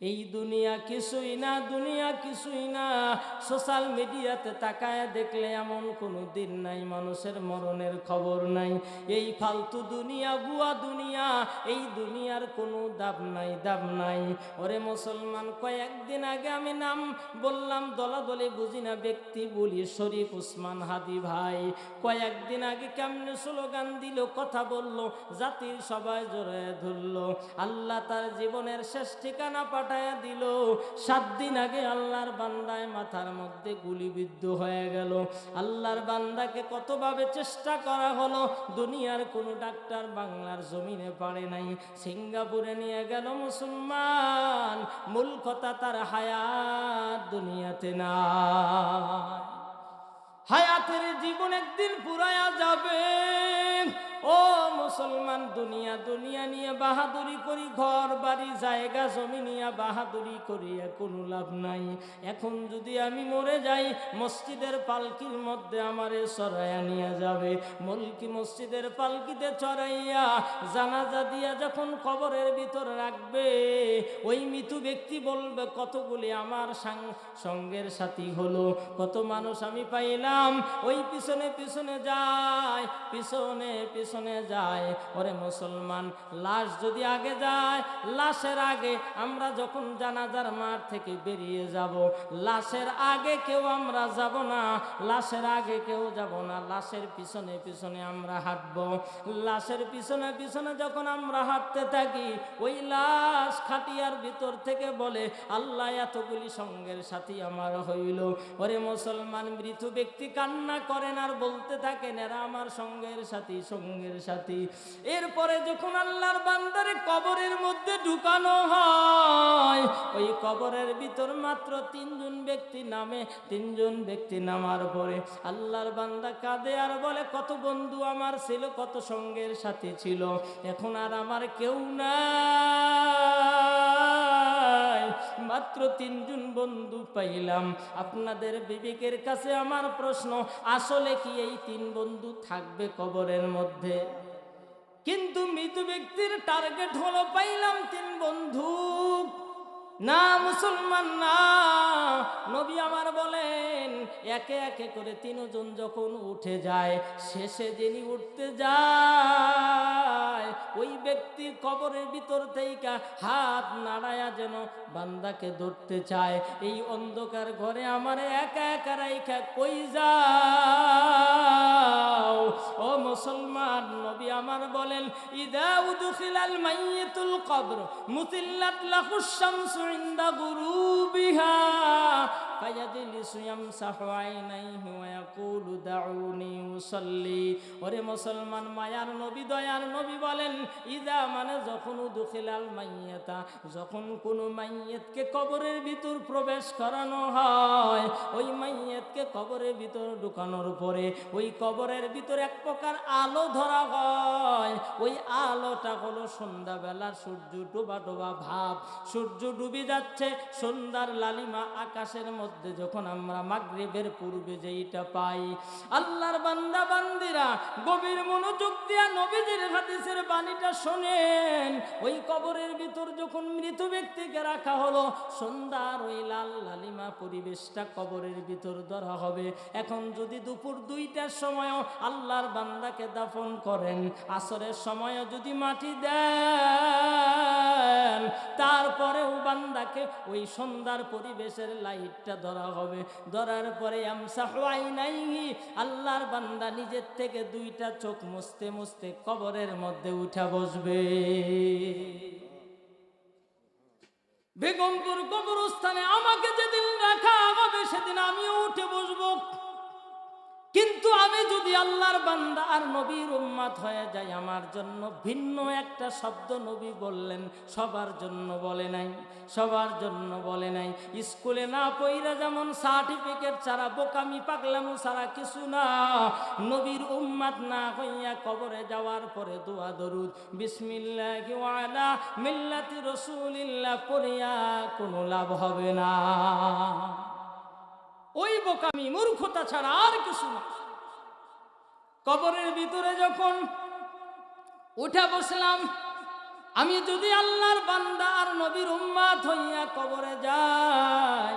এই দুনিয়া কিছুই না, দুনিয়া কিছুই না। সোশ্যাল মিডিয়াতে তাকায় দেখলে এমন কোনো দিন নাই মানুষের মরণের খবর নাই। এই ফালতু দুনিয়া, বুয়া দুনিয়া, এই দুনিয়ার কোনো দাম নাই, দাম নাই। ওরে মুসলমান, কয়েকদিন আগে আমি নাম বললাম, দলাদলি বুঝি না ব্যক্তি বলি, শরীফ উসমান হাদি ভাই কয়েকদিন আগে কেমনে স্লোগান দিল, কথা বলল, জাতির সবাই জোরে ধরলো। আল্লাহ তার জীবনের শেষ ঠিকানা পাঠায়া দিল। 7 দিন আগে আল্লাহর বান্দায় মাথার মধ্যে গুলিবিদ্ধ হয়ে গেল। আল্লাহর বান্দাকে কতভাবে চেষ্টা করা হলো, দুনিয়ার কোনো ডাক্তার বাংলার জমিনে পারে নাই। সিঙ্গাপুরে নিয়ে গেল মুসলমান, মূল কথা তার হায়াত দুনিয়াতে না। হায়াতের জীবন একদিন ফুরায়া যাবে। ও মুসলমান, দুনিয়া দুনিয়া নিয়ে বাহাদুরি করি, ঘর বাড়ি জায়গা জমি নিয়ে বাহাদুরি করি, কোনো লাভ নাই। এখন যদি আমি মরে যাই, মসজিদের পালকির মধ্যে আমারে চড়াইয়া নিয়ে যাবে। মলকি মসজিদের পালকিতে চড়াইয়া জানাজা দিয়া যখন কবরের ভিতর রাখবে, ওই মৃত্যু ব্যক্তি বলবে, কতগুলি আমার সঙ্গের সাথী হলো, কত মানুষ আমি পাইলাম। ওই পিছনে পিছনে যায়, পিছনে পিছনে যায়। ওরে মুসলমান, লাশ যদি আগে যায়, লাশের আগে আমরা যখন জানাজার মাঠ থেকে বেরিয়ে যাব, লাশের আগে কেউ আমরা যাব না, লাশের আগে কেউ যাব না, লাশের পিছনে পিছনে আমরা হাঁটব। লাশের পিছনে পিছনে যখন আমরা হাঁটতে থাকি, ওই লাশ খাটিয়ার ভিতর থেকে বলে, আল্লাহ এতগুলি সঙ্গের সাথী আমার হইল। ওরে মুসলমান, মৃত ব্যক্তি কান্না করেন আর বলতে থাকেন, এরা আমার সঙ্গের সাথী, সঙ্গের সাথী। এরপরে যখন আল্লাহর বান্দারে কবরের মধ্যে ঢুকানো হয়, ওই কবরের ভিতর মাত্র 3 জন ব্যক্তি নামে। 3 জন ব্যক্তি নামার পরে আল্লাহর বান্দা কাঁদে আর বলে, কত বন্ধু আমার ছিল, কত সঙ্গের সাথী ছিল, এখন আর আমার কেউ নাই, মাত্র 3 জন বন্ধু পাইলাম। আপনাদের বিবেকের কাছে আমার প্রশ্ন, আসলে কি এই 3 বন্ধু থাকবে কবরের মধ্যে? কিন্তু মৃত ব্যক্তির টার্গেট হলো, পাইলাম 3 বন্ধু। না মুসলমান, না। নবী আমার বলেন, একে একে করে 3 জন যখন উঠে যায়, শেষে যিনি উঠতে যায়, ওই ব্যক্তি কবরের ভিতর থেকে হাত নাড়ায়া যেন বান্দাকে ধরতে চায়। এই অন্ধকার ঘরে আমার একা একা রাইখা কই যাও? ও মুসলমান, নবী আমার বলেন, ইদা উদখিলাল মাইয়িতুল কবর মুতিল্লাত লাহুশ শামসু ইনদা গুরুবিহা ফায়াজলিসু ইয়ামসাহু আইনাইহি ওয়া ইয়াকুলু দাউনি উসাল্লি। ওরে মুসলমান, মায়ার নবী, দয়ার নবী বলেন, ইদা মানে যখন উদখিলাল মাইয়াতা, যখন কোনো মাইয়াতকে কবরের ভিতর প্রবেশ করানো হয়, ওই মাইয়াতকে কবরের ভিতর ঢুকানোর পরে ওই কবরের ভিতর এক প্রকার আলো ধরা হয়। ওই আলোটা হলো সন্ধ্যাবেলার সূর্য ডোবা ডোবা ভাব। সূর্য ডুবে যাচ্ছে, সন্ধ্যার লালিমা আকাশের মধ্যে যখন আমরা মাগরিবের পূর্বে যেইটা পাই। আল্লাহর বান্দা বান্দিরা গভীর মনোযোগ দিয়া নবীজির হাদিসের বাণীটা শোনেন। ওই কবরের ভিতর যখন মৃত ব্যক্তিকে রাখা হলো, সন্ধ্যার ওই লাল লালিমা পরিবেশটা কবরের ভিতর ধরা হবে। এখন যদি দুপুর 2টার সময়ও আল্লাহর বান্দাকে দাফন করেন, আসরের সময়ও যদি মাটি দেন, তারপরেও বান্দাকে ওই সন্ধ্যার পরিবেশের লাইটটা ধরা হবে। ধরার পরে আমসাহু আইনাইহি, আল্লাহর বান্দা নিজের থেকে 2টা চোখ মুছতে মুছতে কবরের মধ্যে উঠা বসবে। বেগমপুর কবরস্থানে আমাকে যেদিন রাখা হবে, সেদিন আমিও উঠে বসবো। কিন্তু আমি যদি আল্লাহর বান্দা আর নবীর উম্মত হয়ে যাই, আমার জন্য ভিন্ন একটা শব্দ নবী বললেন, সবার জন্য বলে নাই, সবার জন্য বলে নাই। স্কুলে না পইরা যেমন সার্টিফিকেট ছাড়া, বোকামি পাগলামো ছাড়া কিছু না, নবীর উম্মত না হইয়া কবরে যাওয়ার পরে দোয়া দরুদ বিসমিল্লাহি ওয়া আলা মিল্লাতি রাসূলিল্লাহ পড়িয়া কোনো লাভ হবে না। ওই বোকামি মূর্খতা ছাড়া আর কিছু না। কবরের ভিতরে যখন উঠে বসলাম, আমি যদি আল্লাহর বান্দা আর নবীর উম্মত হইয়া কবরে যাই,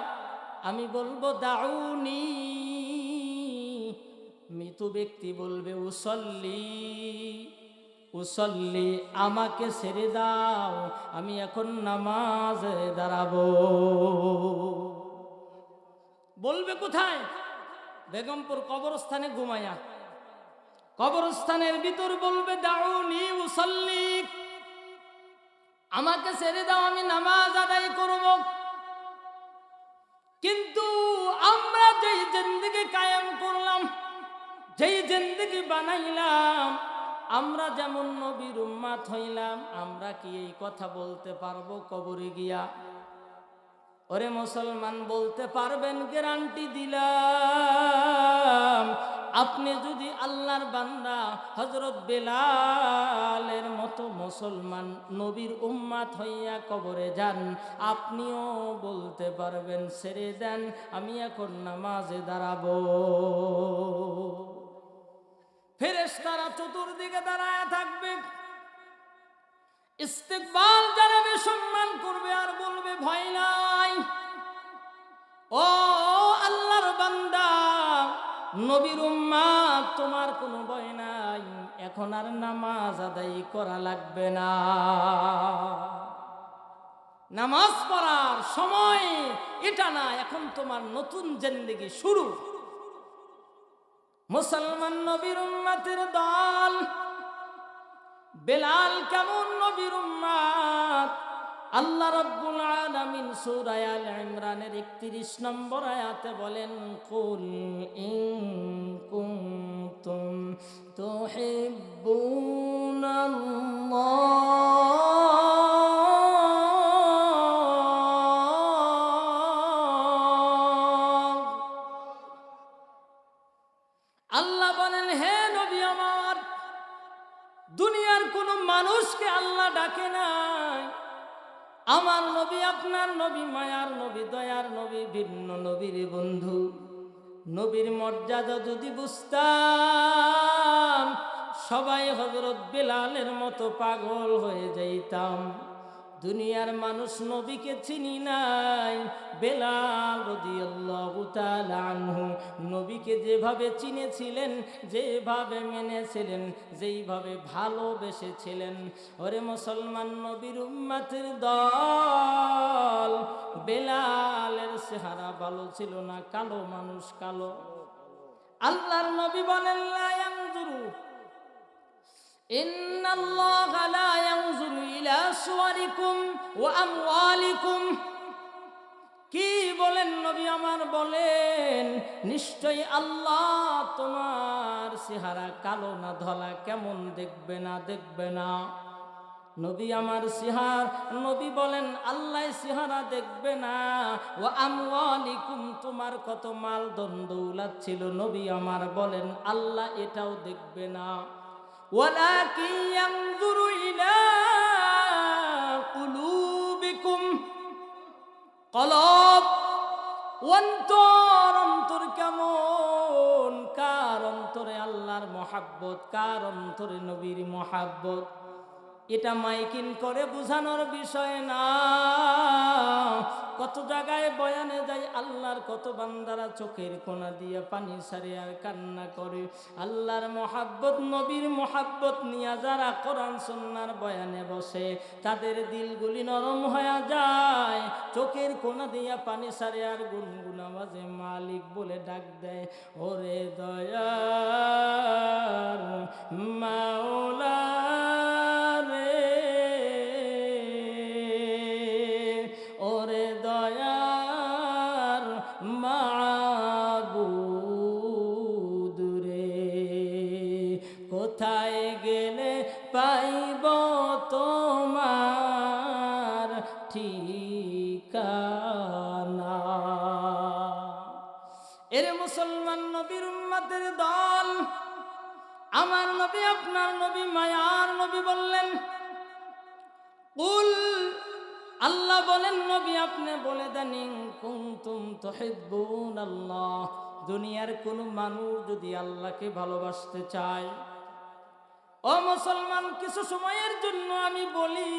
আমি বলবো দাউনি। মৃত ব্যক্তি বলবে উসল্লি উসল্লি, আমাকে ছেড়ে দাও, আমি এখন নামাজে দাঁড়াবো। বলবে কোথায়? বেগমপুর কবরস্থানে ঘুমায়া। কবরস্থানের ভিতর বলবে দাউনি উসল্লি, আমাকে ছেড়ে দাও, আমি নামাজ আদায় করব। কিন্তু আমরা যেই জিন্দেগি কায়েম করলাম, যেই জিন্দেগি বানাইলাম, আমরা যেমন নবীর উম্মত হইলাম, আমরা কি এই কথা বলতে পারবো কবরে গিয়া? ওরে মুসলমান, বলতে পারবেন? গ্যারান্টি দিলাম। আপনি যদি আল্লাহর বান্দা হযরত বেলালের মতো মুসলমান নবীর উম্মত হইয়া কবরে যান, আপনিও বলতে পারবেন ছেড়ে দেন, আমি এখন নামাজে দাঁড়াবো। ফেরেশতারা চতুর্দিকে দাঁড়ায় থাকবে, ইস্তেকবাল জানাবে, সম্মান করবে, আর বলবে ভয় নাই। ও আল্লাহর বান্দা, নবীর উম্মত, তোমার কোনো ভয় নাই, এখন আর নামাজ আদায় করা লাগবে না। নামাজ পড়ার সময় এটা না, এখন তোমার নতুন জিন্দেগি শুরু। মুসলমান নবীর উম্মতের দল। বেলাল কেমন নবীর উম্মত? আল্লাহ রাব্বুল আলামিন সূরা আল ইমরানের 31 নম্বর আয়াতে বলেন, কুল ইন কুনতুম তুহিব্বুনাল্লাহ। আল্লাহ বলেন, হে নবী আমার, দুনিয়ার কোন মানুষকে আল্লাহ ডাকে নাই। আমার নবী আপনার নবী, মায়ার নবী, দয়ার নবী, ভিন্ন নবীর বন্ধু। নবীর মর্যাদা যদি বুঝতাম, সবাই হযরত বেলালের মতো পাগল হয়ে যাইতাম। দুনিয়ার মানুষ নবীকে চিনি নাই, বেলাল রাদিয়াল্লাহু তাআলা আনহু নবীকে যেভাবে চিনেছিলেন, যেভাবে মেনেছিলেন, যেইভাবে ভালোবেসেছিলেন। ওরে মুসলমান নবীর উম্মতের দল, বেলালের চেহারা ভালো ছিল না, কালো মানুষ, কালো। আল্লাহর নবী বলেন, লা ইয়ানজুরু ইন্নাল্লাহা লা ইয়ানজুরু ইলা সুওয়ারিকুম ওয়া আমওয়ালিকুম। কি বলেন নবী আমার? বলেন, নিশ্চয়ই আল্লাহ তোমার চেহারা কালো না ধলা কেমন দেখবে না, দেখবে না। নবী আমার নবী বলেন, আল্লাহ চেহারা দেখবে না। ওয়া আমওয়ালিকুম, তোমার কত মাল ধন দৌলত ছিল, নবী আমার বলেন আল্লাহ এটাও দেখবে না। ওয়ালাকিন ইয়ানজুরু ইলা কুলুবিকুম, কলব, অন্তর, অন্তর কেমন, কার অন্তরে আল্লাহর মহাব্বত, কার অন্তরে নবীর মহাব্বত। এটা মাইকিন করে বোঝানোর বিষয় না। কত জায়গায় বয়ানে যায়, আল্লাহর কত বান্দারা চোখের কোনা দিয়ে পানি ছাড়ে আর কান্না করে। আল্লাহর মহাব্বত, নবীর মহাব্বত নিয়ে যারা কোরআন সুন্নাহর বয়ানে বসে, তাদের দিলগুলি নরম হয়ে যায়, চোখের কোনা দিয়া পানি ছাড়ে আর গুনগুন আওয়াজে মালিক বলে ডাক দেয়, ওরে দয়ার মাওলা রে, ওরে দয়ার মাবুদ রে, কোথায় গেলে পাইব তোমার ঠিকানা। এরে মুসলমান নবীর উম্মতের দল, আমার নবী আপনার নবী, মায়ার নবী বললেন, কুল, আল্লাহ বলেন নবী আপনি বলে দেন, ইন কুনতুম তুহিব্বুনাল্লাহ, দুনিয়ার কোন মানুষ যদি আল্লাহকে ভালোবাসতে চায়, ও মুসলমান, কিছু সময়ের জন্য আমি বলি,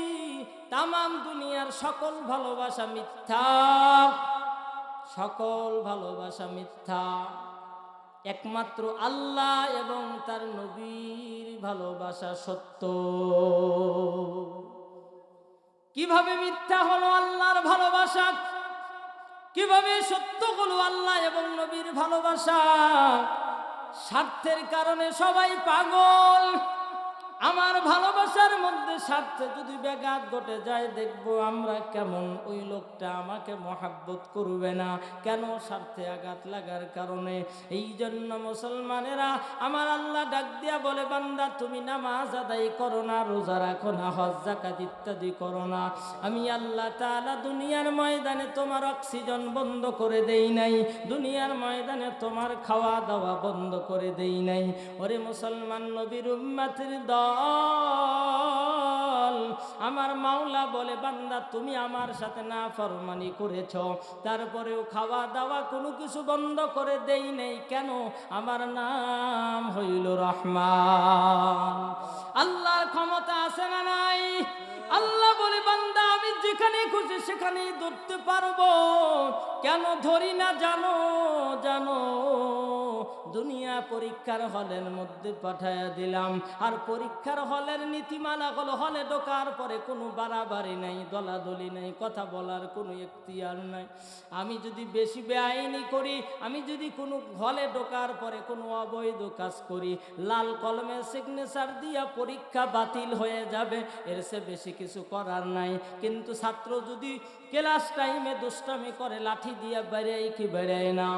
তামাম দুনিয়ার সকল ভালোবাসা মিথ্যা, সকল ভালোবাসা মিথ্যা। একমাত্র আল্লাহ এবং তার নবীর ভালোবাসা সত্য। কিভাবে মিথ্যা হলো আল্লাহর ভালোবাসা? কিভাবে সত্য হলো আল্লাহ এবং নবীর ভালোবাসা? স্বার্থের কারণে সবাই পাগল। আমার ভালোবাসার মধ্যে স্বার্থে যদি ব্যাঘাত ঘটে যায়, দেখবো আমরা কেমন ওই লোকটা আমাকে মহাব্বত করবে না। কেন? স্বার্থে আঘাত লাগার কারণে। এই জন্য মুসলমানেরা, আমার আল্লাহ ডাক দিয়া বলে, বান্দা তুমি নামাজ আদায় করো না, রোজা রাখো না, হজ যাকাত ইত্যাদি করো না, আমি আল্লাহ তাআলা দুনিয়ার ময়দানে তোমার অক্সিজেন বন্ধ করে দেই নাই, দুনিয়ার ময়দানে তোমার খাওয়া দাওয়া বন্ধ করে দেই নাই। ওরে মুসলমান, নবীর উম্মতের দল, আমার মাওলা বলে, বান্দা তুমি আমার সাথে নাফরমানি করেছ, তারপরেও খাওয়া দাওয়া কোনো কিছু বন্ধ করে দেই নাই। কেন? আমার নাম হইল রহমান। আল্লাহর ক্ষমতা আছে না নাই? আল্লাহ বলে, বান্দা আমি যেখানে খুশি সেখানেই ধরতে পারবো। কেন ধরি না জানো? জানো, দুনিয়া পরীক্ষার হলের মধ্যে পাঠায়া দিলাম, আর পরীক্ষার হলের নীতিমালা হলো, হলে ঢোকার পরে কোনো বাড়াবাড়ি নাই, দলাদলি নাই, কথা বলার কোনো এখতিয়ার নাই। আমি যদি বেশি বেআইনি করি, আমি যদি কোনো হলে ঢোকার পরে কোনো অবৈধ কাজ করি, লাল কলমে সিগনেচার দিয়া পরীক্ষা বাতিল হয়ে যাবে, এর চেয়ে বেশি কিছু করার নাই। কিন্তু ছাত্র যদি ক্লাস টাইমে দুষ্টামি করে, লাঠি দিয়া বেড়াই কি বেড়ায় না?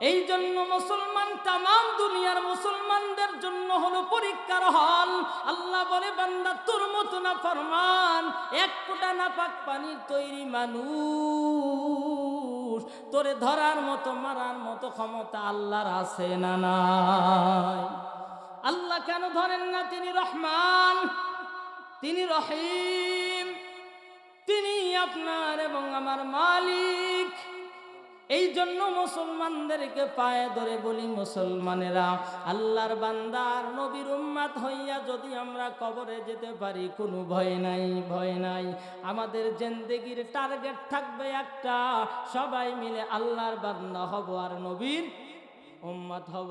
এই জন্য মুসলমান, তামাম দুনিয়ার মুসলমানদের জন্য হলো পরীক্ষার হল। আল্লাহ বলে, বান্দা তোর মতো না ফরমান, এক ফোঁটা নাপাক পানির তৈরি মানুষ, তোরে ধরার মতো মারার মতো ক্ষমতা আল্লাহর আছে না নাই? আল্লাহ কেন ধরেন না? তিনি রহমান, তিনি রহিম, তিনি আপনার এবং আমার মালিক। এই জন্য মুসলমানদেরকে পায়ে ধরে বলি, মুসলমানেরা, আল্লাহর বান্দার নবীর উম্মত হইয়া যদি আমরা কবরে যেতে পারি, কোনো ভয় নাই, ভয় নাই। আমাদের জিন্দেগির টার্গেট থাকবে একটা, সবাই মিলে আল্লাহর বান্দা হব আর নবীর উম্মত হব।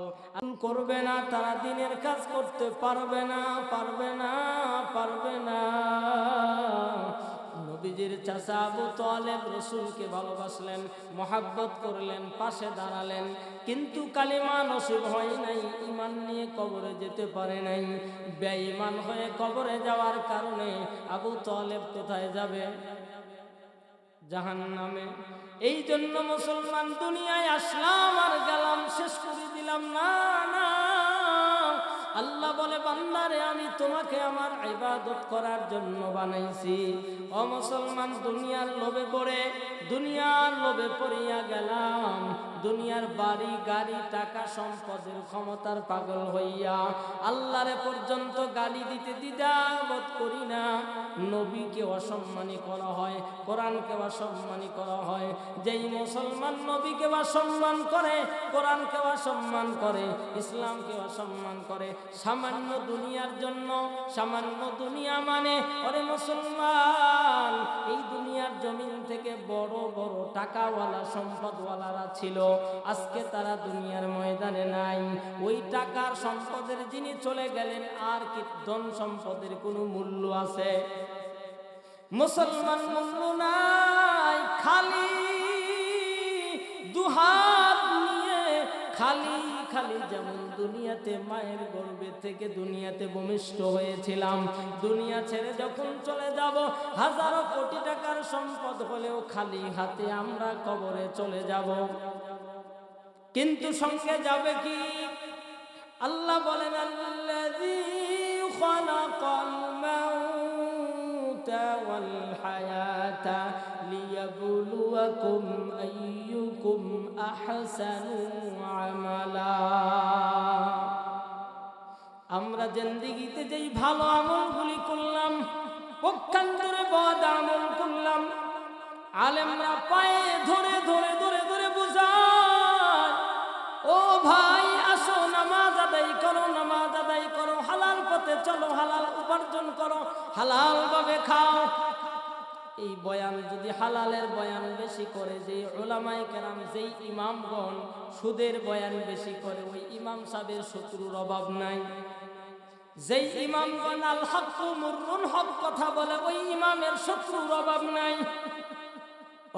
করবে না তারা দিনের কাজ করতে পারবে না, পারবে না, পারবে না। নবীজির চাচা আবু তালেব রাসূলকে ভালোবাসলেন, মহাব্বত করলেন, পাশে দাঁড়ালেন, কিন্তু কালিমা নসিব হয় নাই, ঈমান নিয়ে কবরে যেতে পারে নাই। বেঈমান হয়ে কবরে যাওয়ার কারণে আবু তালেব কোথায় যাবে? জাহান্নামে। এই জন্য মুসলমান, দুনিয়ায় আসলাম আর গেলাম, শেষ করে দিলাম না, না। আল্লাহ বলে, বান্দারে আমি তোমাকে আমার ইবাদত করার জন্য বানাইছি। ও মুসলমান, দুনিয়ার লোভে পড়ে, দুনিয়ার লোভে পড়িয়া গেলাম, দুনিয়ার বাড়ি গাড়ি টাকা সম্পদের ক্ষমতার পাগল হইয়া আল্লাহরে পর্যন্ত গালি দিতে দ্বিধাবোধ করি না। নবীকে অসম্মানী করা হয়, কোরআনকে অসম্মানী করা হয়। যেই মুসলমান নবীকে অসম্মান করে, কোরআনকে অসম্মান করে, ইসলামকে অসম্মান করে, সামান্য দুনিয়ার জন্য, সামান্য দুনিয়া মানে, ওরে মুসলমান, এই দুনিয়ার জমিন থেকে বড় বড় টাকাওয়ালা সম্পদওয়ালারা ছিল, আজকে তারা দুনিয়ার ময়দানে নাই। ওই টাকার সম্পদের যিনি চলে গেলেন, আর কি ধন সম্পদের কোনো মূল্য আছে? মুসলমান মূল্য নাই। খালি দুহাত নিয়ে খালি খালি, যেমন দুনিয়াতে মায়ের গর্ভে থেকে দুনিয়াতে ভূমিষ্ঠ হয়েছিলাম, দুনিয়া ছেড়ে যখন চলে যাব, হাজারো কোটি টাকার সম্পদ হলেও খালি হাতে আমরা কবরে চলে যাব। কিন্তু সঙ্গে যাবে কি? আল্লাহ বলেন, আল্লাযী খালাকাল মাউতা ওয়াল হায়াতা লিয়াবলুয়াকুম আইয়ুকুম আহসানু আমালা। আমরা জিন্দেগিতে যেই ভালো আমলগুলি করলাম, পক্ষান্তরে বদ আমল করলাম, আলেমরা পায়ে ধরে ধরে ধরে ধরে বুঝায়, ও ভাই আসো নামাজ আদায় করো, নামাজ আদায় করো, হালাল পথে চলো হালাল উপার্জন করো, হালাল ভাবে খাও। এই বয়ান যদি হালালের বয়ান বেশি করে, যে উলামায়ে কেরাম, যেই ইমামগণ সুদের বয়ান বেশি করে, ওই ইমাম সাহেবের শত্রুর অভাব নাই। যেই ইমামগণ আল হক্কু মুররুন, হক কথা বলে, ওই ইমামের শত্রুর অভাব নাই।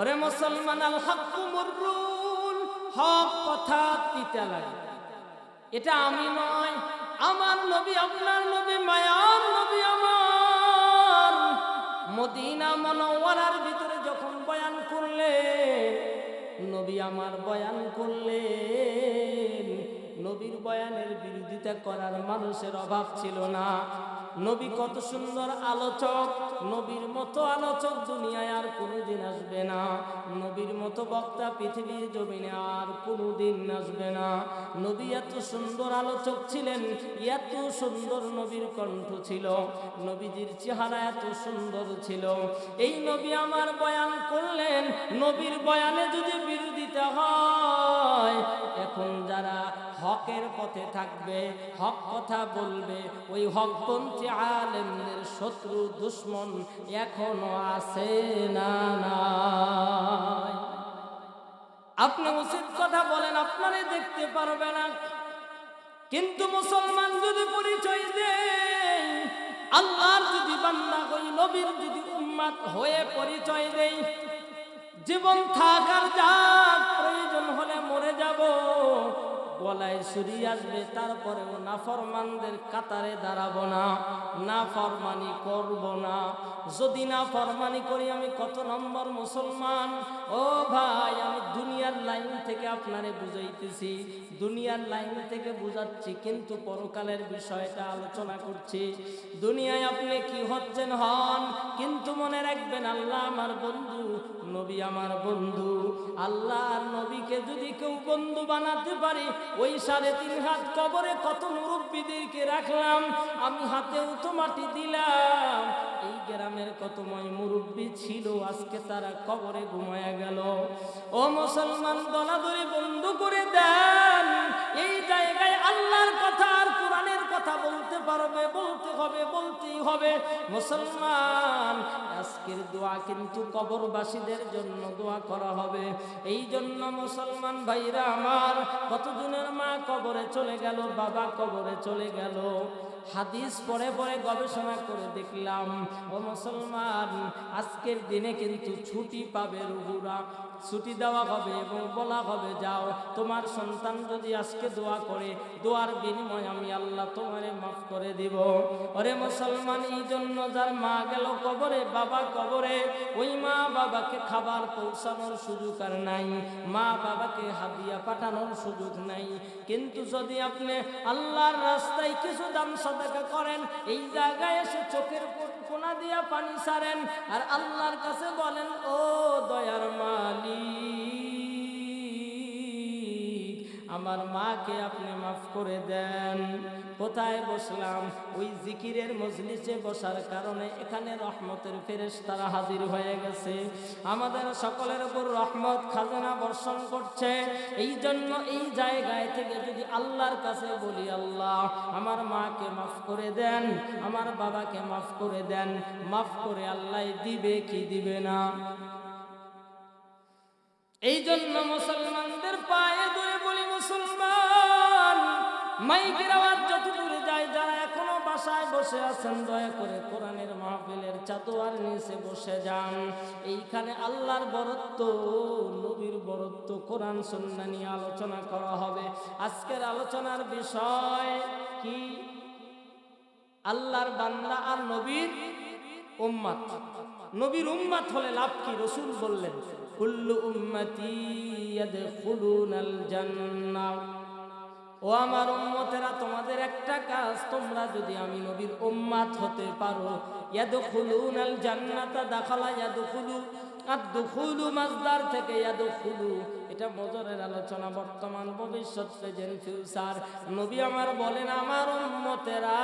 ওরে মুসলমান, আল হক্কু মুররুন, হক কথা তিতা লাগে। এটা আমি নয়, আমার নবী, আপনার নবী, মায়ার নবী আমার মদিনা মুনাওয়ারার ভিতরে যখন বয়ান করলেন, নবী আমার বয়ান করলেন, নবীর বয়ানের বিরোধিতা করার মানুষের অভাব ছিল না। নবী কত সুন্দর আলোচক, নবীর মতো আলোচক দুনিয়ায় আর কোনোদিন আসবে না। নবীর মতো বক্তা পৃথিবীর জমিনে আর কোনোদিন আসবে না। নবী এত সুন্দর আলোচক ছিলেন, এত সুন্দর নবীর কণ্ঠ ছিল, নবীজির চেহারা এত সুন্দর ছিল। এই নবী আমার বয়ান করলেন, নবীর বয়ানে যদি বিরোধিতা হয়, এখন যারা হকের পথে থাকবে, হক কথা বলবে, ওই হকপন্থী আলেমদের শত্রু দুশ্মন এখনো আছে না নাই? আপনি উচিত কথা বলেন, আপনারে দেখতে পারবে না, কিন্তু মুসলমান যদি পরিচয় দেয়, আল্লাহর যদি বান্দা হই, নবীর যদি উম্মত হয়ে পরিচয় দেই, জীবন থাকার যাক, প্রয়োজন হলে মরে যাব, গলায় ছুরি আসবে, তারপরেও নাফরমানদের কাতারে দাঁড়াবো না, নাফরমানি করব না। যদি নাফরমানি করি, আমি কত নম্বর মুসলমান? ও ভাই, আমি দুনিয়ার লাইন থেকে আপনারে বুঝাইতেছি, দুনিয়ার লাইন থেকে বুঝাচ্ছি, কিন্তু পরকালের বিষয়টা আলোচনা করছি। দুনিয়ায় আপনি কি হচ্ছেন হন, কিন্তু মনে রাখবেন, আল্লাহ আমার বন্ধু, নবী আমার বন্ধু। আল্লাহ আর নবীকে যদি কেউ বন্ধু বানাতে পারে, ওই 3.5 হাত কবরে কত মুরব্বীদেরকে রাখলাম, আমি হাতেও তো মাটি দিলাম। এই গ্রামের কত মুরব্বী ছিল, আজকে তারা কবরে ঘুমায়া গেল। ও মুসলমান, দলাদলি বন্ধ করে দেন। এই জায়গায় আল্লাহর কথা আর কোরআনের কথা বলতে পারবে, বলতে হবে, বলতেই হবে। মুসলমান, আজকের দোয়া কিন্তু কবরবাসীদের জন্য দোয়া করা হবে। এই জন্য মুসলমান ভাইরা আমার, কতজনের মা কবরে চলে গেল, বাবা কবরে চলে গেল। হাদিস পড়ে পড়ে গবেষণা করে দেখলাম, ও মুসলমান, আজকের দিনে কিন্তু ছুটি পাবে রুহুরা, ছুটি দেওয়া হবে এবং বলা হবে, যাও, তোমার সন্তান যদি আজকে দোয়া করে, দোয়ার বিনিময়ে আমি আল্লাহ তোমারে মাফ করে দিব। ওরে মুসলমান, এই জন্য যার মা গেল কবরে, বাবা কবরে, ওই মা বাবাকে খাবার পৌঁছানোর সুযোগ আর নাই, মা বাবাকে হাদিয়া পাঠানোর সুযোগ নাই। কিন্তু যদি আপনি আল্লাহর রাস্তায় কিছু দান সাদাকা করেন, এই জায়গায় এসে চোখের কোনা দিয়া পানি ছাড়েন, আর আল্লাহর কাছে বলেন, ও দয়ার মালিক, আমার মাকে আপনি মাফ করে দেন। কোথায় বসলাম? ওই জিকিরের মজলিসে বসার কারণে এখানে রহমতের ফেরেশতারা হাজির হয়ে গেছে, আমাদের সকলের উপর রহমত খাজানা বর্ষণ করছে। এই জন্য এই জায়গায় থেকে যদি আল্লাহর কাছে বলি, আল্লাহ আমার মাকে মাফ করে দেন, আমার বাবাকে মাফ করে দেন, মাফ করে আল্লাহ দিবে কি দিবে না? এই জন্য মুসলমানদের পায়ে ধরে বলি, মুসলমান, মাইকের আওয়াজ যত দূরে যায়, যারা এখনো বাসায় বসে আছেন, দয়া করে কোরআনের মাহফিলের চাদর নিচে বসে যান। এইখানে আল্লাহর বরত্ব, নবীর বরত্ব, কোরআন সুন্নাহ নিয়ে আলোচনা করা হবে। আজকের আলোচনার বিষয় কি? আল্লাহর বান্দা আর নবীর উম্মত। নবীর উম্মত হলে লাভ কি? রাসূল বললেন, কুল্লু উম্মতি ইয়াদখুলুনাল জান্নাহ। ও আমার উম্মতেরা, তোমাদের একটা কাজ, তোমরা যদি আমি নবীর উম্মত হতে পারো, ইয়াদখুলুনাল জান্নাতা, দাখালা ইয়াদখুলু, আদ-দুখুলু মাজদার থেকে ইয়াদখুলু, এটা মজরের আলোচনা, বর্তমান, ভবিষ্যৎ, প্রেজেন্ট, ফিউচার। নবী আমার বলেন, আমার উম্মতেরা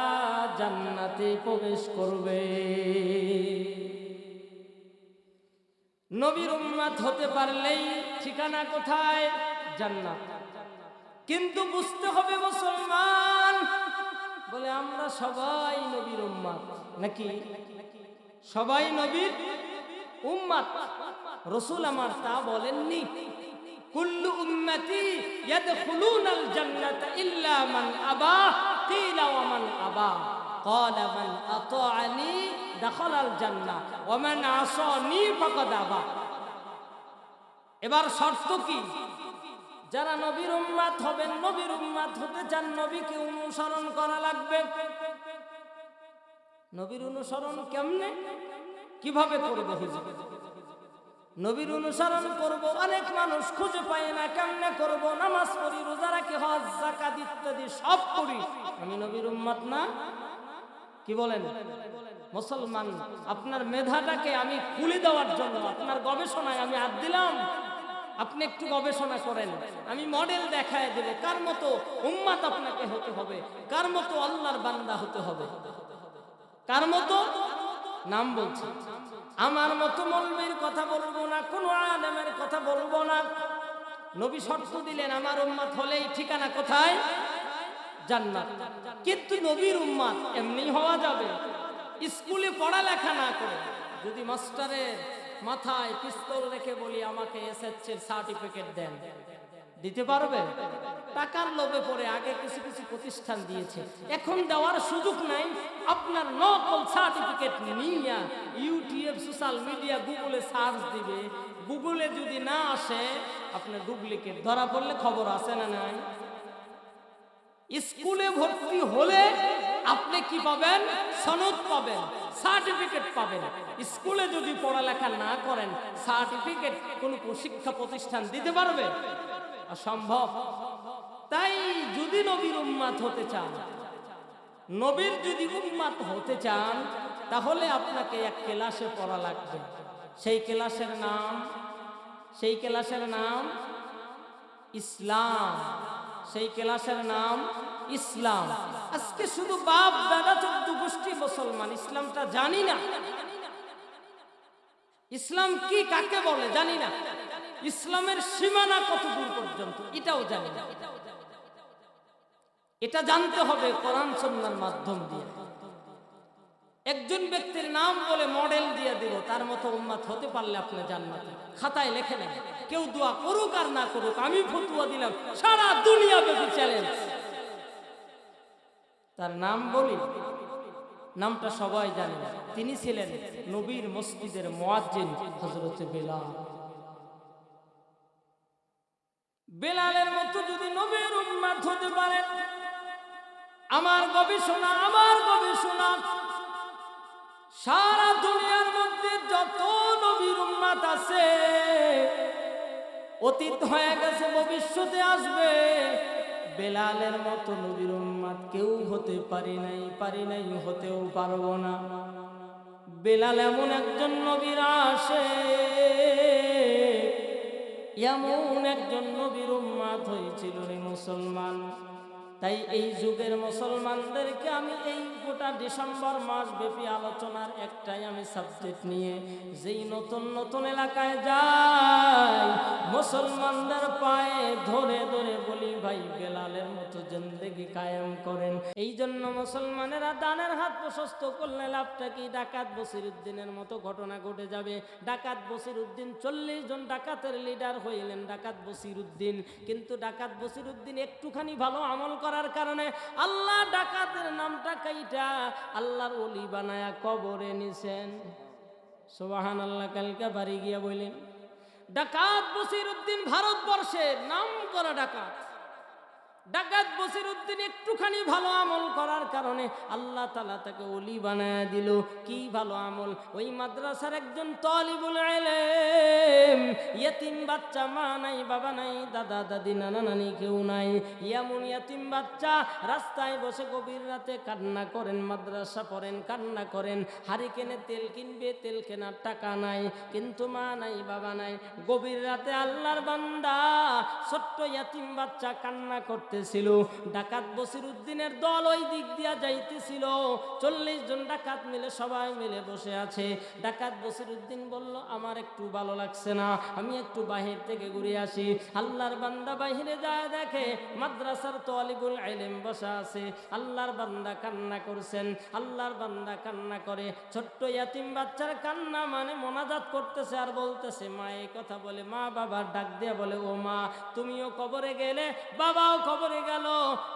জান্নাতে প্রবেশ করবে। নবীর উম্মত হতে পারলেই ঠিকানা কোথায়? জান্নাত। কিন্তু বুঝতে হবে মুসলমান, বলে আমরা সবাই নবীর উম্মত। নাকি সবাই নবীর উম্মত? রাসূল আমার তা বলেননি। কুল্লু উম্মতি ইয়াদখুলুনাল জান্নাতা ইল্লা মান আবা, কিলা ওয়া মান আবা, ক্বালা মান আতাআনি দাখালাল জান্নাহ ওয়া মান আসানি ফাকাদ আবা। এবার শর্ত কি? যারা নবীর উম্মত হবেন, নবীর উম্মত হতে চান, নবীকে অনুসরণ করা লাগবে। নবীর অনুসরণ কেমনে, কিভাবে করব? হুজুর নবীর অনুসরণ করব, অনেক মানুষ খুঁজে পায় না, কেমনে করব? নামাজ পড়ি, রোজা রাখি, হজ যাকাত ইত্যাদি সব করি, আমি নবীর উম্মত না? কি বলেন মুসলমান? আপনার মেধাটাকে আমি খুলে দেওয়ার জন্য আপনার গবেষণায় আমি হাত দিলাম। আপনি একটু গবেষণা করেন, আমি মডেল দেখায় দেব কার মতো উম্মত আপনাকে হতে হবে, কার মতো আল্লাহর বান্দা হতে হবে, কার মতো। নাম বলছি, আমার মতো মৌলবীর কথা বলবো না, কোনো আলেমের কথা বলবো না। নবী শর্ত দিলেন আমার উম্মত হলেই ঠিকানা কোথায়? জান্নাত। কিন্তু নবীর উম্মত এমনি হওয়া যাবে? স্কুলে পড়ালেখা না করে যদি মাস্টারের মাথায় পিস্তল রেখে বলি আমাকে এসএসসির সার্টিফিকেট দেন, দিতে পারবে? টাকার লোভে পড়ে আগে কিছু কিছু প্রতিষ্ঠান দিয়েছে, এখন দেওয়ার সুযোগ নাই। আপনার নকল সার্টিফিকেট নিয়ে ইউটিউব, সোশ্যাল মিডিয়া, গুগলে সার্চ দিবে, গুগলে যদি না আসে আপনার ডুপ্লিকেট ধরা পড়লে খবর আছে না নাই? স্কুলে ভর্তি হলে আপনি কি পাবেন? সনদ পাবেন, সার্টিফিকেট পাবেন। স্কুলে যদি পড়ালেখা না করেন, সার্টিফিকেট কোন শিক্ষা প্রতিষ্ঠান দিতে পারবে? অসম্ভব। তাই যদি নবীর উম্মত হতে চান, নবীর যদি উম্মত হতে চান, তাহলে আপনাকে এক ক্লাসে পড়া লাগবে। সেই ক্লাসের নাম ইসলাম। সেই ক্লাসের নাম ইসলাম। আজকে শুধু বাপ দাদা 14 গোষ্ঠী মুসলমান ইসলামটা জানি না। ইসলাম কি, কাকে বলে জানি না। ইসলামের সীমানা কত দূর পর্যন্ত এটাও জানি না। এটা জানতে হবে কোরআন সুন্নাহর মাধ্যম দিয়ে। একজন ব্যক্তির নাম বলে মডেল দিয়ে দেব, তার মতো উম্মত হতে পারলে আপনি জান্নাতে। খাতায় লিখে নেন, কেউ দোয়া করুক আর না করুক, আমি ফতোয়া দিলাম, সারা দুনিয়া ব্যাপী চ্যালেঞ্জ। তার নাম বলি, নামটা সবাই জানে। তিনি ছিলেন নবীর মসজিদের মুয়াজ্জিন হযরত বেলাল। বেলালের মতো যদি নবীর উম্মত হতে পারেন, আমার গবেষণা সারা দুনিয়ার মধ্যে যত নবীর উম্মত আছে, অতীত হয়ে গেছে, ভবিষ্যতে আসবে, বেলালের মতো নবীর উম্মত কেউ হতে পারি নাই, হতেও পারবো না। বেলাল এমন একজন নবীর আসে, এমন একজন নবীর উম্মত হয়েছিল রে মুসলমান। তাই এই যুগের মুসলমানদেরকে আমি এই গোটা ডিসেম্বর মাস ব্যাপী আলোচনার একটাই আমি সাবজেক্ট নিয়ে, যেই নতুন নতুন এলাকায় যাই, মুসলমানদের পায়ে ধরে ধরে বলি, ভাই বেলালের মতো জিন্দেগি কায়েম করেন। এই জন্য মুসলমানেরা দানের হাত প্রশস্ত করলে লাভটা কি? ডাকাত বসিরউদ্দিনের মতো ঘটনা ঘটে যাবে। ডাকাত বসিরউদ্দিন 40 জন ডাকাতের লিডার হইলেন ডাকাত বসিরউদ্দিন। কিন্তু ডাকাত বসিরউদ্দিন একটুখানি ভালো আমল করার কারণে আল্লাহ ডাকাতের নামটা কাইটা আল্লাহর ওলি বানায়া কবরে নিছেন। সুবহানাল্লাহ। কালকে বাড়ি গিয়া বললেন, ডাকাত বসিরউদ্দিন ভারতবর্ষের নাম করা ডাকাত। ডাকাত বসিরউদ্দিন একটুখানি ভালো আমল করার কারণে আল্লাহ তাআলা তাকে ওলি বানায়া দিল। কি ভালো আমল? ওই মাদ্রাসার একজন তালিবুল ইলম, ইয়তিম বাচ্চা, মা নাই, বাবা নাই, দাদা দাদি, নানা নানি কেউ নাই, এমন ইয়তিম বাচ্চা রাস্তায় বসে গভীর রাতে কান্না করেন, মাদ্রাসা পড়েন, কান্না করেন, হারিকেনে তেল কিনবে, তেল কেনার টাকা নাই, কিন্তু মা নাই, বাবা নাই। গভীর রাতে আল্লাহর বান্দা ছোট্ট ইয়তিম বাচ্চা কান্না করতে ছিল। ডাকাত বসিরউদ্দিনের দল ওই দিক দিয়া যাইতেছিল। 40 জন ডাকাত মিলে সবাই মিলে বসে আছে। ডাকাত বসিরউদ্দিন বলল, আমার একটু ভালো লাগছে না, আমি একটু বাহির থেকে ঘুরে আসি। আল্লাহর বান্দা বাহিরে যায়, দেখে মাদ্রাসার তালিবুল ইলম বসা আছে। আল্লাহর বান্দা কান্না করছেন। আল্লাহর বান্দা কান্না করে, ছোট্ট ইয়াতিম বাচ্চার কান্না মানে মোনাজাত করতেছে আর বলতেছে মা। এই কথা বলে মা বাবার ডাক দিয়ে বলে, ও মা, তুমিও কবরে গেলে, বাবাও কবরে গেল,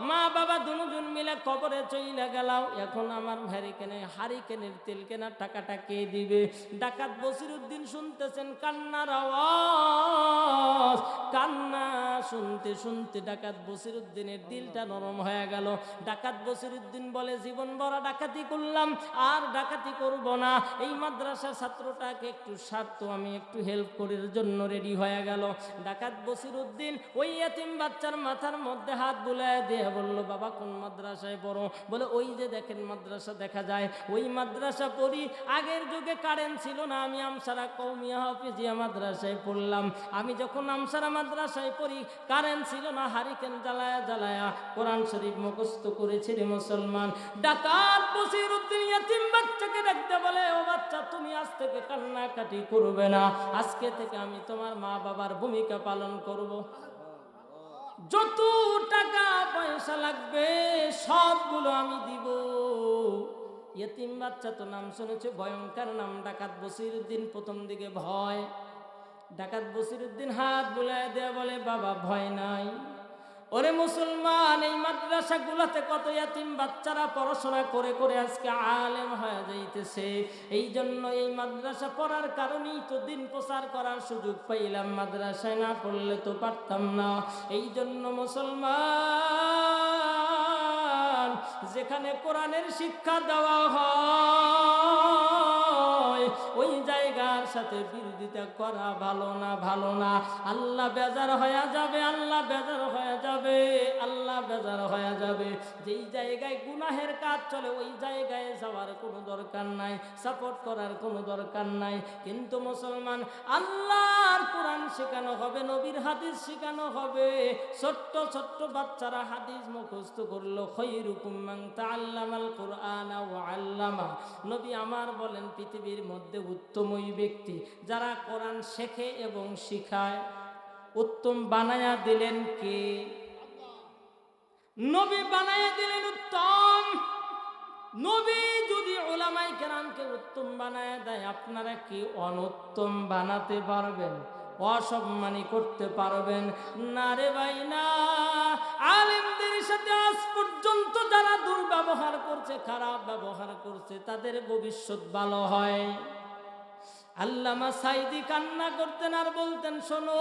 মা বাবা দুজন মিলে কবরে চইলা গেলাও। এখন আমার হারিকেনের তেল কেনার টাকাটা কে দিবে? ডাকাত বসিরউদ্দিন শুনতেছেন কান্নার আওয়াজ। কান্না শুনতে শুনতে ডাকাত বসিরউদ্দিনের দিলটা নরম হয়ে গেল। ডাকাত বসিরউদ্দিন বলে, জীবন ভরা ডাকাতি করলাম, আর ডাকাতি করব না। এই মাদ্রাসার ছাত্রটাকে একটু স্বার্থ আমি একটু হেল্প করার জন্য রেডি হয়ে গেল। ডাকাত বসিরউদ্দিন ওই ইয়াতিম বাচ্চার মাথার মধ্যে হাত বুলায় দিয়ে বলল, বাবা কোন মাদ্রাসায় পড়ো? বলে, ওই যে দেখেন মাদ্রাসা দেখা যায়, ওই মাদ্রাসা পড়ি। আগের যুগে কারেন্ট ছিল না, আমি আমসারা কওমিয়া হাফিজিয়া মাদ্রাসায় পড়লাম। আমি যখন আমসারা মাদ্রাসায় পড়ি, কারেন্ট ছিল না, হারিকেন জ্বালায়া জ্বালায়া কোরআন শরীফ মুখস্থ করেছি রে মুসলমান। ডাকাত বসিরউদ্দিন ইয়াতিম বাচ্চাকে দেখতে বলে, ও বাচ্চা, তুমি আজ থেকে কান্নাকাটি করবে না, আজকে থেকে আমি তোমার মা বাবার ভূমিকা পালন করব। যত টাকা পয়সা লাগবে সবগুলো আমি দিব। ইয়েতিম বাচ্চা তো নাম শুনেছে, ভয়ঙ্কর নাম ডাকাত বসিরউদ্দিন। প্রথম দিকে ভয়। ডাকাত বসিরউদ্দিন হাত বুলায় দেয়া বলে, বাবা ভয় নাই। ওরে মুসলমান, এই মাদ্রাসাগুলোতে কত ইয়াতিম বাচ্চারা পড়াশোনা করে করে আজকে আলেম হয়ে যাইতেছে। এই জন্য এই মাদ্রাসা পড়ার কারণেই তো দিন প্রচার করার সুযোগ পাইলাম। মাদ্রাসায় না পড়লে তো পারতাম না। এই জন্য মুসলমান, যেখানে কোরআনের শিক্ষা দেওয়া হয় ওই জায়গার সাথে বিরোধিতা করা ভালো না, ভালো না। আল্লাহ বেজার হয়ে যাবে, আল্লাহ বেজার হয়ে যাবে, আল্লাহ বেজার হয়ে যাবে। যেই জায়গায় গুনাহের কাজ চলে ওই জায়গায় যাওয়ার কোনো দরকার নাই, সাপোর্ট করার কোনো দরকার নাই। কিন্তু মুসলমান, আল্লাহর কোরআন শেখানো হবে, নবীর হাদিস শেখানো হবে। ছোট্ট ছোট্ট বাচ্চারা হাদিস মুখস্থ করলো। খায়রুকুম মান তাআল্লামাল কুরআনা ওয়া আল্লামা। নবী আমার বলেন, পৃথিবীর মধ্যে উত্তম ওই ব্যক্তি যারা কোরআন শেখে এবং শিখায়। উত্তম বানায়া দিলেন কে? নবী বানায়া দিলেন উত্তম। নবী যদি উলামায়ে কেরামকে উত্তম বানায়া দেয়, আপনারা কি অনুত্তম বানাতে পারবেন? অসম্মানী করতে পারবেন না রে ভাই না। আলেমদের সাথে আজ পর্যন্ত যারা দুর্ব্যবহার করছে, খারাপ ব্যবহার করছে, তাদের ভবিষ্যৎ ভালো হয়। আল্লামা সাইদি কান্না করতেন আর বলতেন, শোনো,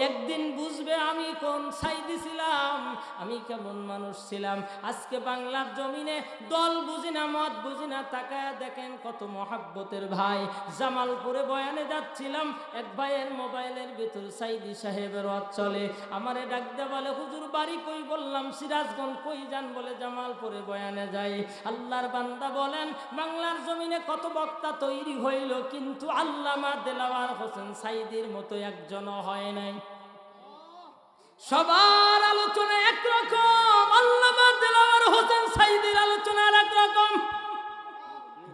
একদিন বুঝবে আমি কোন সাইদি ছিলাম, আমি কেমন মানুষ ছিলাম। আজকে বাংলার জমিনে দল বুঝি না, মত বুঝি না, তাকায় দেখেন কত মহাব্বতের ভাই। জামালপুরে বয়ানে যাচ্ছিলাম, এক ভাইয়ের মোবাইলের ভিতর সাইদি সাহেবের ওয়াজ চলে। আমারে ডাক দিয়ে বলে, হুজুর বাড়ি কই? বললাম সিরাজগঞ্জ। কই যান? বলে জামালপুরে বয়ানে যাই। আল্লাহর বান্দা বলেন, বাংলার জমিনে কত বক্তা তৈরি হইল, কিন্তু আল্লামা দেলাওয়ার হোসেন সাইদির মতো একজনও হয় নাই। সবার আলোচনা একরকম, আল্লামা দেলাওয়ার হোসেন সাইদির আলোচনা আর একরকম।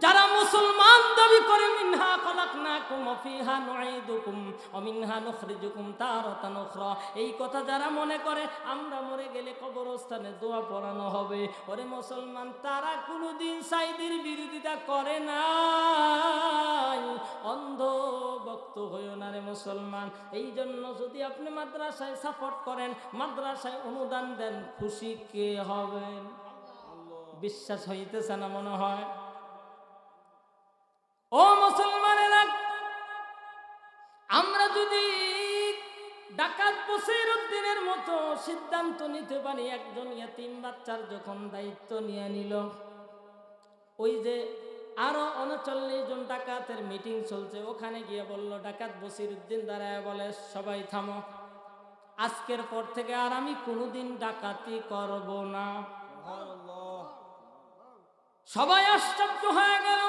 যারা মুসলমান দাবি করে, মিনহা খলাকনাকুম ওয়া ফিহা নুঈদুকুম ওয়া মিনহা নুখরিজুকুম তারাতান উখরা, এই কথা যারা মনে করে আমরা মরে গেলে কবরস্থানে দোয়া পড়ানো হবে, ওরে মুসলমান, তারা কোনোদিন সাইদির বিরোধিতা করে নাই। অন্ধ ভক্ত হইও না রে মুসলমান। এই জন্য যদি আপনি মাদ্রাসায় সাপোর্ট করেন, মাদ্রাসায় অনুদান দেন, খুশি কে হবেন? বিশ্বাস হইতেছে না মনে হয়? ও মুসলমানেরা, আমরা যদি ডাকাত বসিরউদ্দিনের মতো সিদ্ধান্ত নিতে পারি, একজন ইয়াতিম বাচ্চার যখন দায়িত্ব নিয়ে নিল, ওই যে আরো 39 জন ডাকাতের মিটিং চলছে, ওখানে গিয়ে বলল, ডাকাত বসিরউদ্দিন দাঁড়ায় বলে, সবাই থামো, আজকের পর থেকে আর আমি কোনোদিন ডাকাতি করব না। সবাই আশ্চর্য হয়ে গেল,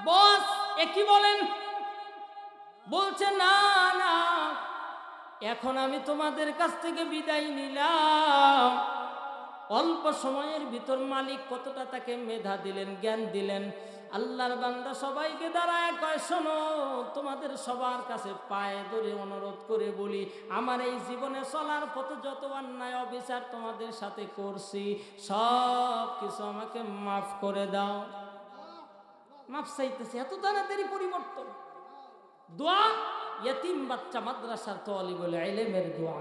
বস একই বলেন? বলছে, না না, এখন আমি তোমাদের কাছ থেকে বিদায় নিলাম। অল্প সময়ের ভিতর মালিক কতটা তাকে মেধা দিলেন, জ্ঞান দিলেন। আল্লাহর বান্দা সবাইকে দাঁড়ায় কয়, শোনো, তোমাদের সবার কাছে পায়ে ধরে অনুরোধ করে বলি, আমার এই জীবনে চলার পথে যত অন্যায় অবিচার তোমাদের সাথে করছি সব কিছু আমাকে মাফ করে দাও। মাফ চাইতেছি, এত তাড়াতাড়ি পরিবর্তন। দোয়া, ইয়তিম বাচ্চা মাদ্রাসার তালিবুল ইলমের দোয়া।